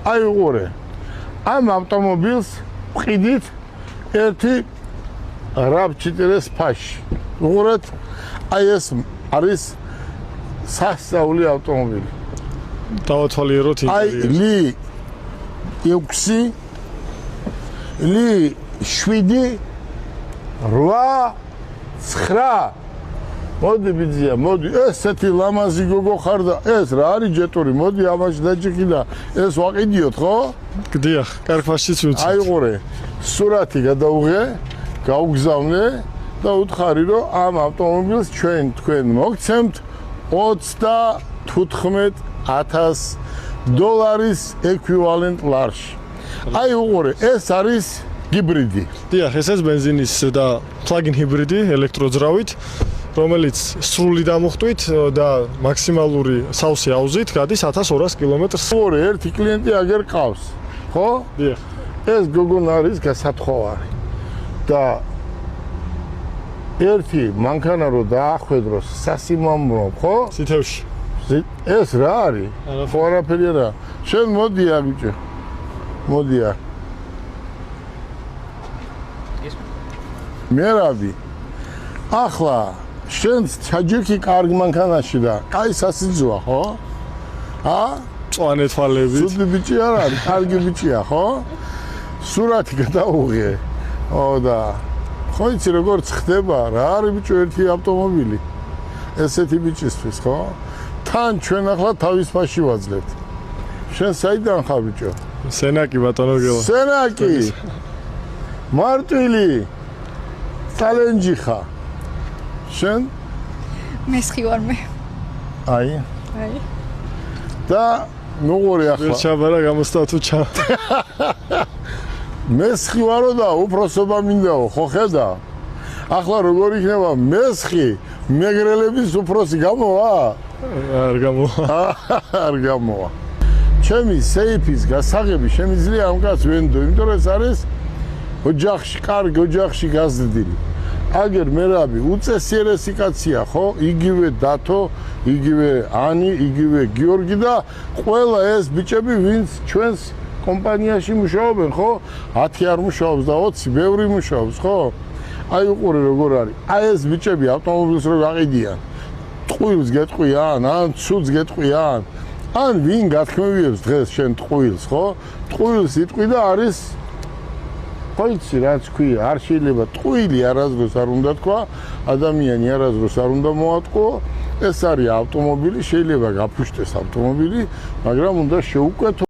აი უყურე. ამ ავტომობილს ვყიდით ერთი რაბჭიტირეს ფაში. უყურეთ, აი ეს არის სასწაული ავტომობილი. დავათვალიეროთ ინტერიერი. აი ლი 6 ლი 7 8 9 მოდი ბიძია, მოდი, ესეთი ლამაზი გოგო ხარ და ეს რა არის ჯეტური, მოდი ამაში დაჭიქი და ეს ვაყიდიოთ, ხო? გდიახ, კარგ ფაშშიც ვიცი. აი ყურე, სურათი გადაუღე, გაუგზავნე და უთხარი, რომ ამ ავტომობილს თქვენ მოგცემთ $15000 ეკვივალენტ ლარში. აი უყურე, ეს არის ჰიბრიდი. დიახ, ესეც ბენზინის და plug-in ჰიბრიდი ელექტროძრავით, რომელიც სრული დამუხტვით და მაქსიმალური სავსე აუზით გადის 1200 კილომეტრს. უყურე, ერთი კლიენტი აგერ ყავს, ხო? დიახ. ეს გოგონა არის გასათხოვარი. და ერთი მანქანა რო დაახვედროს სასიმამრო, ხო? სითევში. ეს რა არის? ხო არაფერი არა. შენ მოდია ბიჭო. მოდია. მერაბი. ახლა შენ ჩაჯიქი კარგ მანქანაში და კაი სასიძოა, ხო? წვანე თვალებით. სუდი ბიჭი არ არის, კარგი ბიჭია, ხო? სურათი გადაუღე. და ხო იცი როგორც ხდება, რა არის ბიჭო ერთი ავტომობილი. ესეთი ბიჭისთვის, ხო? თან ჩვენ ახლა თავის ფაში ვაძლევთ. შენ საიდან ხარ ბიჭო? სენაკი ბატონო გელა. სენაკი. მარტვილი. ჩალენჯი ხარ. შენ? მესხი ვარ მე. აი. აი. და მოგორე ახლა. ვერ ჩაბარა გამოსტა თუ ჩა. მესხი ვარო და უფროსობა მინდაო, ხო ხედა? ახლა როგორ იქნება მესხი მეგრელების უფროსი გამოვა? არ გამოვა. არ გამოვა. ჩემი სეიფის გასაღები შემიძლია ამ კაცს ვენდო, იმიტომ რომ ეს არის ოჯახში, კარგ ოჯახში გაზრდილი. აგერ მერაბი უწესიერესი კაცია, ხო? იგივე დათო, იგივე ანი, იგივე გიორგი და ყველა ეს ბიჭები, ვინც ჩვენს კომპანიაში მუშაობენ, ხო? 10 არ მუშაობს და 20 ბევრი მუშაობს, ხო? აი უყურე როგორ არის. აი ეს ბიჭები ავტომობილს რო გაყიდიან. ტყუილს გეტყვიან, ან ცუდს გეტყვიან. ან ვინ გათქმევიებს დღეს შენ ტყუილს, ხო? ტყუილს იტყვი და არის ხო იცი რაც ქვია, არ შეიძლება ტყუილი არასდროს არ უნდა თქვა, ადამიანი არასდროს არ უნდა მოატყო. ეს არის ავტომობილი, შეიძლება გაფუშტეს ავტომობილი, მაგრამ უნდა შეუკვეთო